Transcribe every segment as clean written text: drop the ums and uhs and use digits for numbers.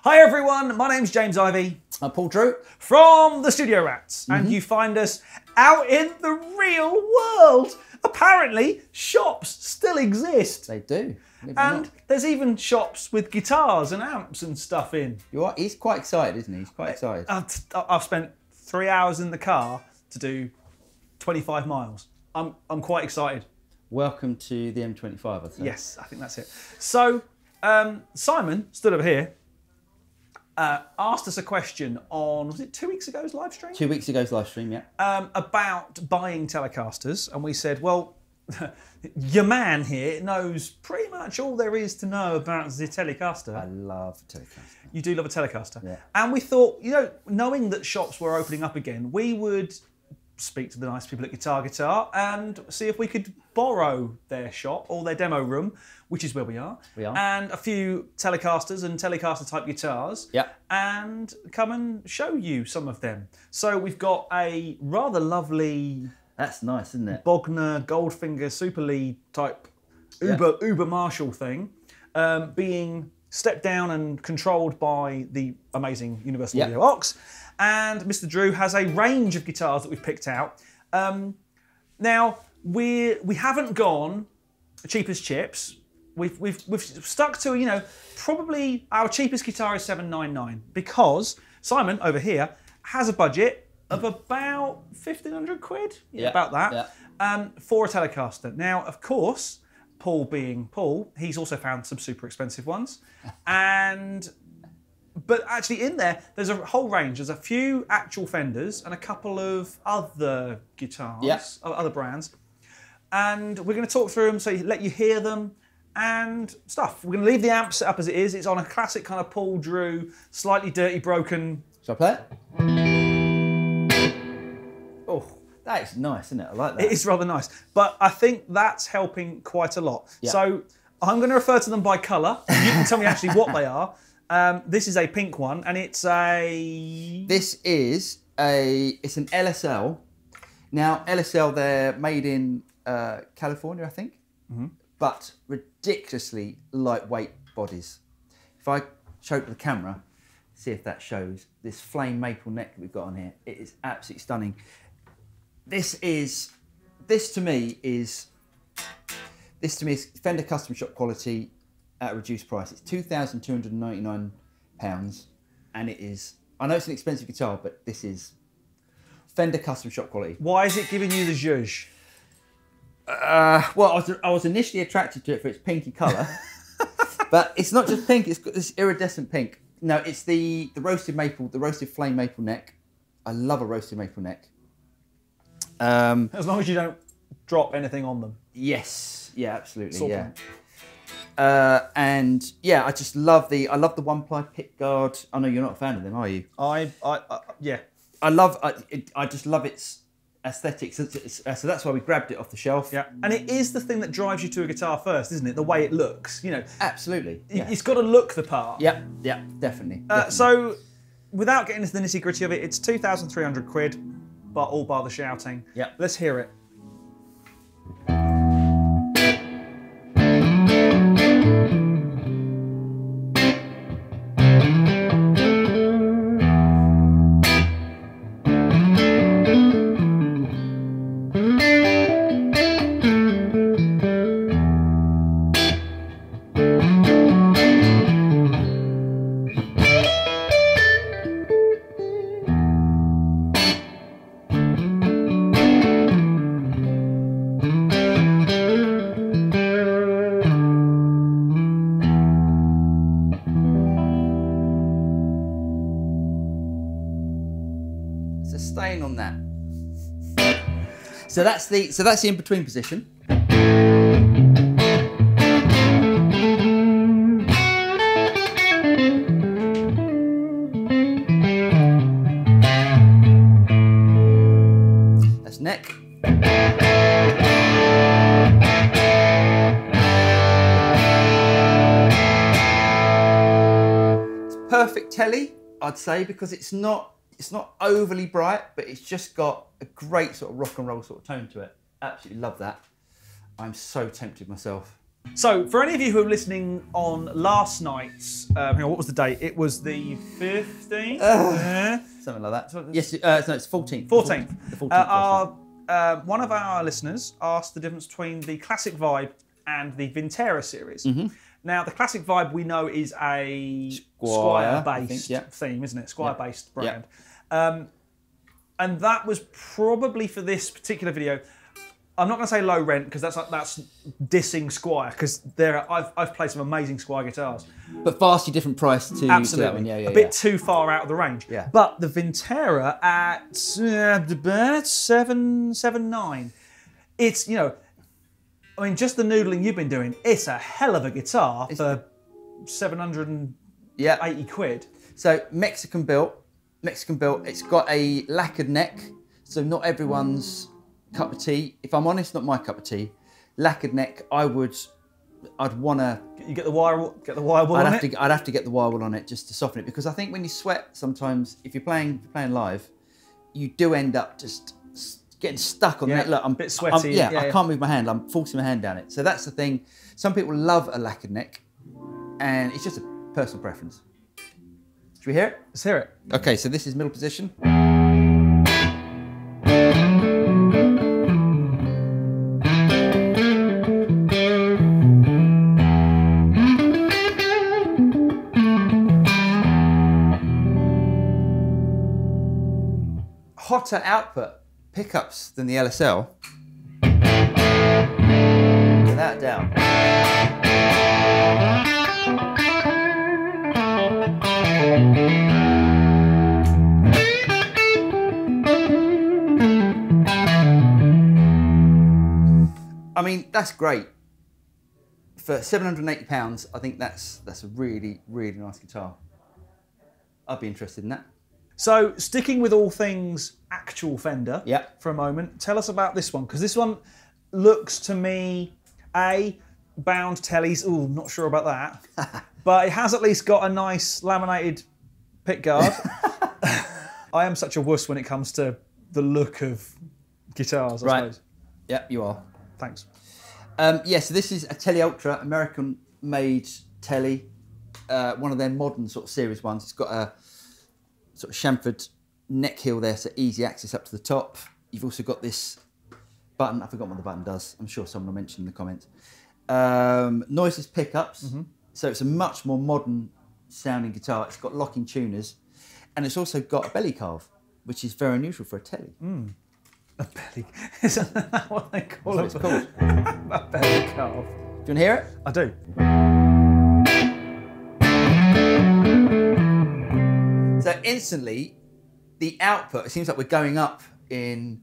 Hi everyone, my name's James Ivey. I'm Paul Drew. From the Studio Rats, and you find us out in the real world. Apparently, shops still exist. They do. And there's even shops with guitars and amps and stuff in. He's quite excited, isn't he? He's quite excited. I've spent 3 hours in the car to do 25 miles. I'm quite excited. Welcome to the M25, I think. Yes, I think that's it. So, Simon stood over here, asked us a question on, was it 2 weeks ago's live stream? 2 weeks ago's live stream, yeah. About buying Telecasters, and we said, well, your man here knows pretty much all there is to know about the Telecaster. I love a Telecaster. You do love a Telecaster. Yeah. And we thought, you know, knowing that shops were opening up again, we would speak to the nice people at GuitarGuitar and see if we could borrow their shop or their demo room, which is where we are. We are. And a few Telecasters and Telecaster type guitars. Yeah. And come and show you some of them. So we've got a rather lovely... That's nice, isn't it? Bogner, Goldfinger, Super Lead type Uber Marshall thing, being stepped down and controlled by the amazing Universal Audio Aux. And Mr. Drew has a range of guitars that we've picked out. Now we haven't gone cheap as chips. We've stuck to, you know, probably our cheapest guitar is $799 because Simon over here has a budget of about 1,500 quid, about that, for a Telecaster. Now, of course, Paul being Paul, he's also found some super expensive ones. But actually in there, there's a whole range. There's a few actual Fenders and a couple of other guitars, other brands. And we're going to talk through them, so let you hear them and stuff. We're going to leave the amp set up as it is. It's on a classic kind of Paul Drew, slightly dirty, broken... Shall I play it? Oh, that is nice, isn't it? I like that. It is rather nice. But I think that's helping quite a lot. Yeah. So I'm going to refer to them by colour. You can tell me actually what they are. This is a pink one, and it's a... It's an LSL. Now, LSL, they're made in California, I think, but ridiculously lightweight bodies. If I show it to the camera, see if that shows, this flame maple neck that we've got on here, it is absolutely stunning. This to me is Fender custom shop quality at a reduced price. It's £2,299, and it is, I know it's an expensive guitar, but this is Fender custom shop quality. Why is it giving you the zhuzh? Well, I was initially attracted to it for its pinky colour, but it's not just pink, it's got this iridescent pink. No, it's the roasted maple, the roasted flame maple neck. I love a roasted maple neck. As long as you don't drop anything on them. Yes, yeah, absolutely, Sort yeah. And yeah, I love the one-ply pick guard. I know you're not a fan of them, are you? Yeah. I just love its aesthetics. So that's why we grabbed it off the shelf. Yeah, and it is the thing that drives you to a guitar first, isn't it? The way it looks, you know. Absolutely. Yeah. It's got to look the part. Yeah, definitely. So, without getting into the nitty-gritty of it, it's 2,300 quid, but all bar the shouting. Yeah. Let's hear it. Stain on that. So that's the in-between position. That's neck. It's perfect telly, I'd say, because it's not overly bright, but it's just got a great sort of rock and roll sort of tone to it. Absolutely love that. I'm so tempted myself. So, for any of you who are listening on last night's, hang on, what was the date? It was the 15th? Something like that. Yes, no, it's 14th. 14th. The 14th. One of our listeners asked the difference between the Classic Vibe and the Vintera series. Now, the Classic Vibe we know is a Squire-based theme, isn't it? Squire-based brand. And that was probably for this particular video. I'm not going to say low rent because that's dissing Squire because I've played some amazing Squire guitars, but vastly different price to that one. Yeah, a bit too far out of the range. Yeah. But the Vintera at 779, it's I mean just the noodling you've been doing. It's a hell of a guitar for 780 quid. So Mexican built. It's got a lacquered neck, so not everyone's cup of tea. If I'm honest, not my cup of tea. Lacquered neck, I'd want to. You get the wire wool on it. I'd have to get the wire wool on it just to soften it because I think when you sweat, sometimes if you're playing live, you do end up just getting stuck on the neck. Look, I'm a bit sweaty. I can't move my hand. I'm forcing my hand down it. So that's the thing. Some people love a lacquered neck, and it's just a personal preference. Should we hear it? Let's hear it. Okay, so this is middle position. Hotter output pickups than the LSL, without doubt. I mean, that's great. For £780, I think that's a really, really nice guitar. I'd be interested in that. So, sticking with all things actual Fender for a moment, tell us about this one, because this one looks to me, bound tellies, ooh, not sure about that, but it has at least got a nice laminated pickguard. I am such a wuss when it comes to the look of guitars, I suppose. Yeah, you are. Thanks. So this is a Tele Ultra, American-made Tele, one of their modern sort of series ones. It's got a sort of chamfered neck heel there, so easy access up to the top. You've also got this button. I forgot what the button does. I'm sure someone will mention in the comments. Noiseless pickups. So it's a much more modern sounding guitar. It's got locking tuners, and it's also got a belly carve, which is very unusual for a Tele. A belly. Isn't that what they call it? That's what it's called. A belly carve. Do you want to hear it? I do. So instantly, the output, it seems like we're going up in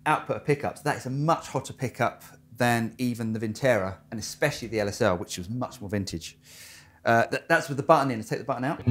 output of pickups. That is a much hotter pickup than even the Vintera, and especially the LSL, which was much more vintage. That's with the button in. Let's take the button out.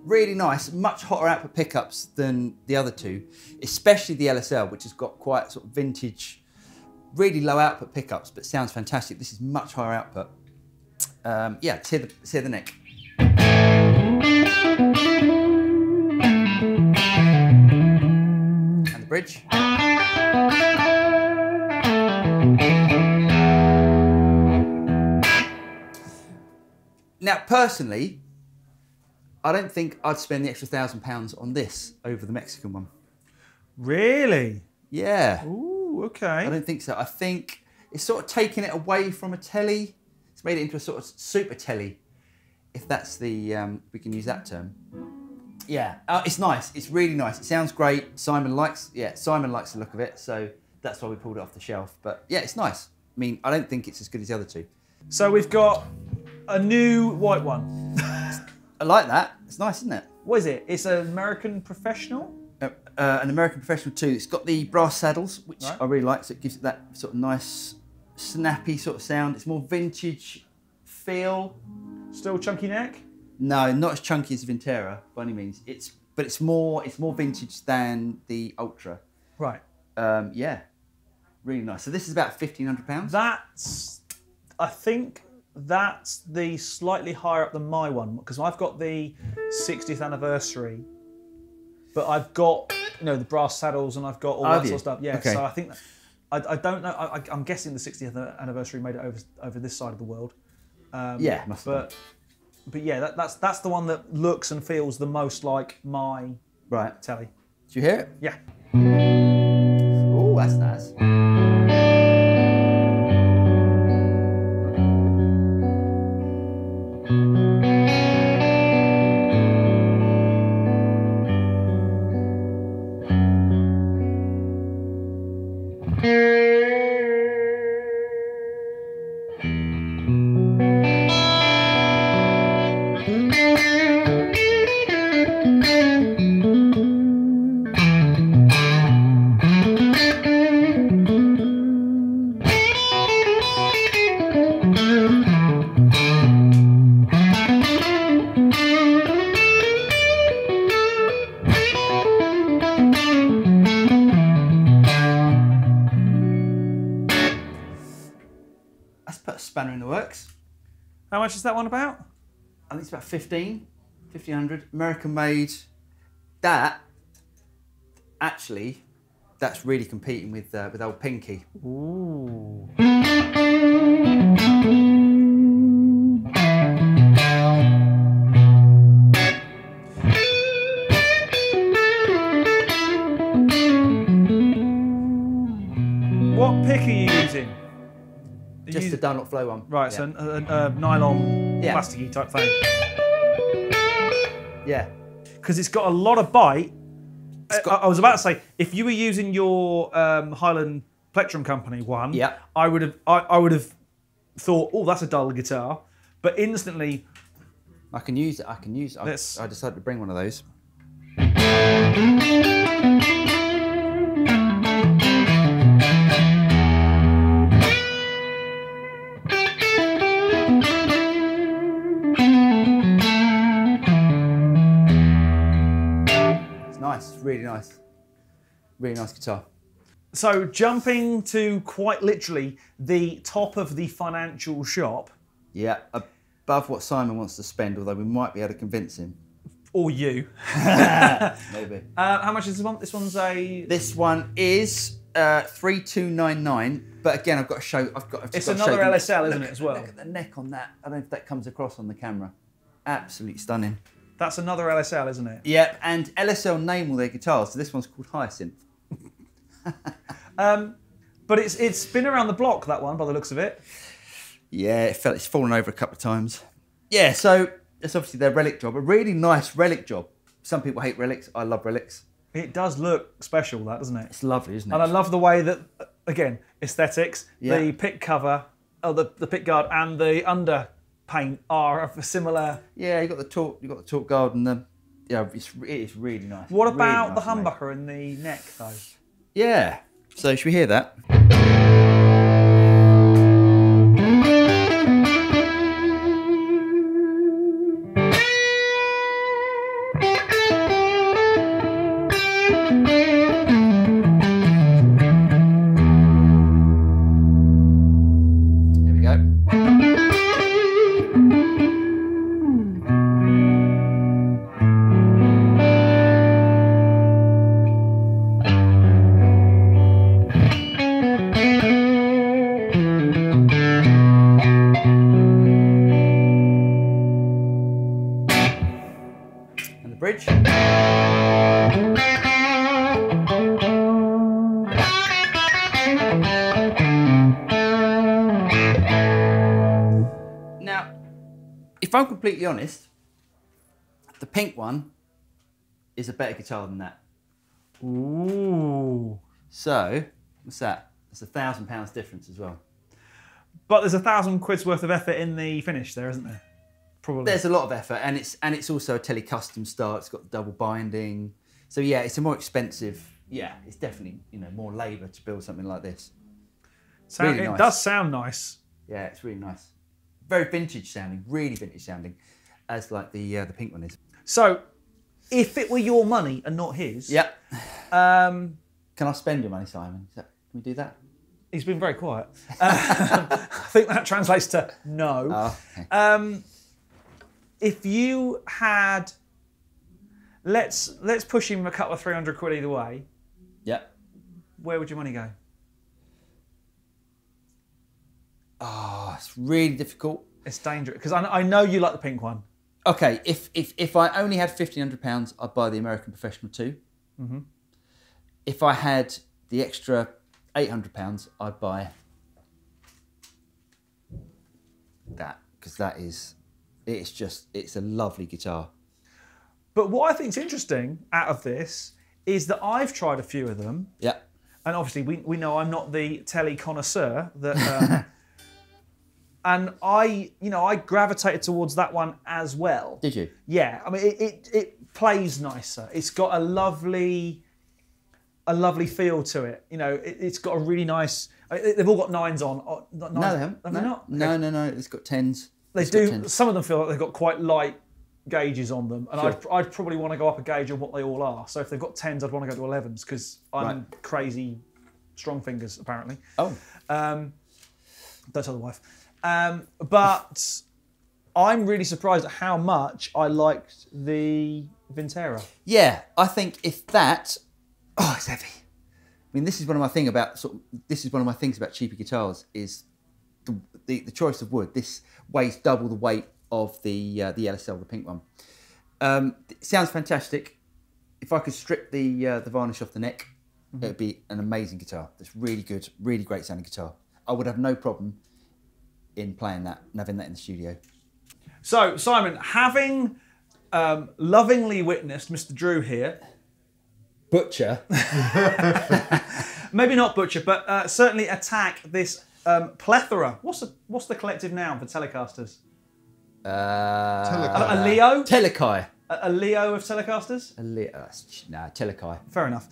Really nice, much hotter output pickups than the other two, especially the LSL, which has got quite sort of vintage, really low output pickups, but sounds fantastic. This is much higher output. Let's hear the neck. And the bridge. Now, personally, I don't think I'd spend the extra £1,000 on this over the Mexican one. Really? Yeah. Ooh, okay. I don't think so. I think it's sort of taken it away from a Tele. It's made it into a sort of super Tele, if that's the, we can use that term. Yeah, it's nice. It's really nice. It sounds great. Simon likes the look of it, so that's why we pulled it off the shelf. But yeah, it's nice. I mean, I don't think it's as good as the other two. So we've got a new white one. I like that. It's nice, isn't it? What is it? It's an American Professional? An American Professional too. It's got the brass saddles, which I really like, so it gives it that sort of nice snappy sort of sound. It's more vintage feel. Still chunky neck? No, not as chunky as Vintera by any means. But it's more vintage than the Ultra. Right. Yeah, really nice. So this is about £1,500. I think that's the slightly higher up than my one, because I've got the 60th anniversary, but I've got the brass saddles and I've got all that sort of stuff. Yeah. Okay. So I think I don't know. I'm guessing the 60th anniversary made it over this side of the world. Yeah, must have. But yeah, that's the one that looks and feels the most like my telly. Do you hear it? Yeah. Oh, that's nice. Spanner in the works. How much is that one about? I think it's about 1,500, American made. That actually, that's really competing with old Pinky. Ooh. What pick are you using? Just the Dunlop Flow one. Right, yeah. So a nylon, plasticky type thing. Yeah. Because it's got a lot of bite. I was about to say, if you were using your Highland Plectrum Company one, I would have thought, oh, that's a dull guitar. But instantly, I can use it. I decided to bring one of those. Nice, really nice. Really nice guitar. So jumping to quite literally the top of the financial shop. Yeah, above what Simon wants to spend, although we might be able to convince him. Or you. Maybe. How much is this one? This one's a... This one is 3,299, but again, I've got to show... It's another LSL, isn't it, as well? Look at the neck on that. I don't know if that comes across on the camera. Absolutely stunning. That's another LSL, isn't it? Yep, and LSL name all their guitars, so this one's called Hyacinth. But it's been around the block, that one, by the looks of it. Yeah, it's fallen over a couple of times. Yeah, so it's obviously their relic job, a really nice relic job. Some people hate relics, I love relics. It does look special, that, doesn't it? It's lovely, isn't it? And I love the way that, again, aesthetics, the pick cover, the pick guard and the underpaint are of a similar... Yeah, you've got the torque guard and the... Yeah, it's really nice. What really about nice the humbucker in the neck, though? Yeah, so should we hear that? Bridge. Now, if I'm completely honest, the pink one is a better guitar than that. Ooh. So, what's that? It's £1,000 difference as well. But there's £1,000 worth of effort in the finish there, isn't there? Probably. There's a lot of effort, and it's also a Telecustom style. It's got double binding, so yeah, it's a more expensive. Yeah, it's definitely more labour to build something like this. Really it nice. does sound nice. Yeah, it's really nice. Very vintage sounding, really vintage sounding, as like the pink one is. So, if it were your money and not his, Yeah. um, Can I spend your money, Simon? Can we do that? he's been very quiet. I think that translates to no. Oh, okay. If you had, let's push him a couple of 300 quid either way. Yeah. Where would your money go? Oh, it's really difficult. It's dangerous because I know you like the pink one. Okay, if I only had £1,500, I'd buy the American Professional 2. Mm-hmm. If I had the extra £800, I'd buy that, because it's a lovely guitar. But what I think is interesting out of this is that I've tried a few of them. Yeah. And obviously we know I'm not the tele connoisseur that and I gravitated towards that one as well. Did you? Yeah, I mean it plays nicer. It's got a lovely feel to it. You know, it's got a really nice. They've all got nines on. No, they haven't. Have they not? No, no. It's got 10s. They do. Some of them feel like they've got quite light gauges on them, and Sure. I'd probably want to go up a gauge on what they all are. So if they've got 10s, I'd want to go to 11s because I'm crazy strong fingers apparently. Oh. Don't tell the wife. But I'm really surprised at how much I liked the Vintera. Yeah, I think if that, it's heavy. I mean, this is one of my things about cheaper guitars is the choice of wood. This weighs double the weight of the LSL, the pink one. It sounds fantastic. If I could strip the varnish off the neck, it would be an amazing guitar. It's really good, really great sounding guitar. I would have no problem in playing that and having that in the studio. So, Simon, having lovingly witnessed Mr. Drew here, Butcher. maybe not butcher, but certainly attack this plethora. What's the collective noun for Telecasters? A Leo? Telekai. A Leo of Telecasters? Telekai. Fair enough.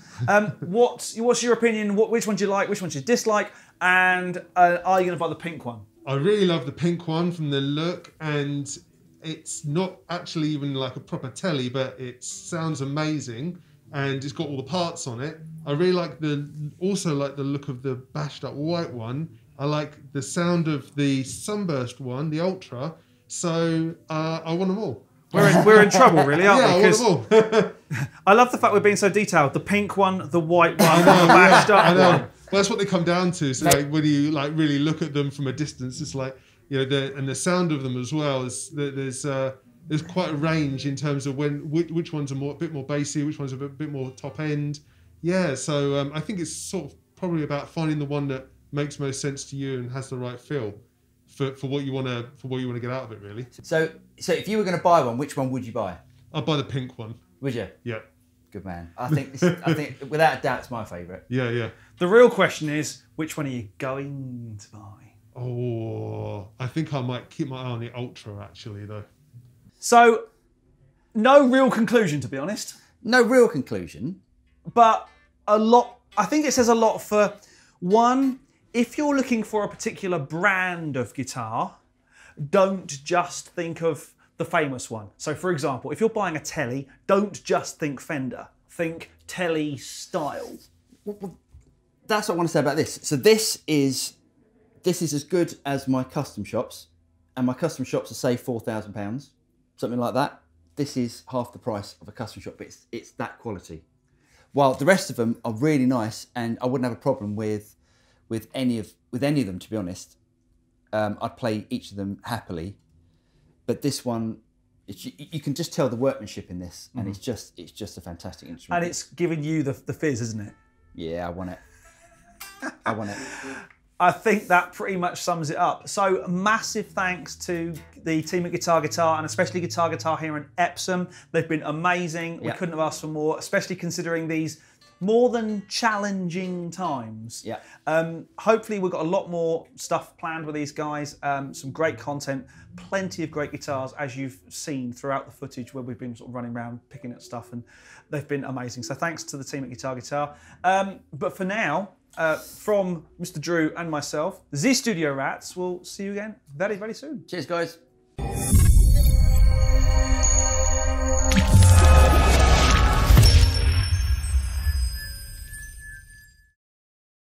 What's your opinion? Which one do you like? Which one do you dislike? And are you going to buy the pink one? I really love the pink one from the look, and it's not actually even like a proper telly, but it sounds amazing, and it's got all the parts on it. I really like the look of the bashed up white one. I like the sound of the sunburst one, the Ultra. So I want them all. We're in trouble, really, aren't we? I want them all. I love the fact we're being so detailed. The pink one, the white one, the bashed up one. Well, that's what they come down to. So like, when you like really look at them from a distance, it's like, you know, and the sound of them as well is there's quite a range in terms of which ones are a bit more bassy, which ones are a bit more top end. Yeah, so I think it's sort of probably about finding the one that makes most sense to you and has the right feel for what you want to get out of it, really. So if you were going to buy one, which one would you buy? I'd buy the pink one. Would you? Yeah. Good man. I think without a doubt it's my favourite. Yeah. The real question is, which one are you going to buy? Oh, I think I might keep my eye on the Ultra actually, though. So, no real conclusion, to be honest. No real conclusion. But I think it says a lot for, one, if you're looking for a particular brand of guitar, don't just think of the famous one. So for example, if you're buying a Tele, don't just think Fender. Think Tele style. Well, that's what I want to say about this. So this is as good as my custom shops, and my custom shops are say £4,000, something like that. This is half the price of a custom shop, but it's that quality. While the rest of them are really nice, and I wouldn't have a problem with any of them, to be honest. I'd play each of them happily, but this one, you can just tell the workmanship in this, and it's just a fantastic instrument. And it's giving you the fizz, isn't it? Yeah, I want it. I want it. I think that pretty much sums it up. So massive thanks to the team at GuitarGuitar, and especially GuitarGuitar here in Epsom. They've been amazing. We couldn't have asked for more, especially considering these more than challenging times. Yeah. Hopefully we've got a lot more stuff planned with these guys. Some great content, plenty of great guitars, as you've seen throughout the footage where we've been sort of running around picking at stuff, and they've been amazing. So thanks to the team at GuitarGuitar. But for now, from Mr. Drew and myself, the Studio Rats, we'll see you again very, very soon. Cheers, guys.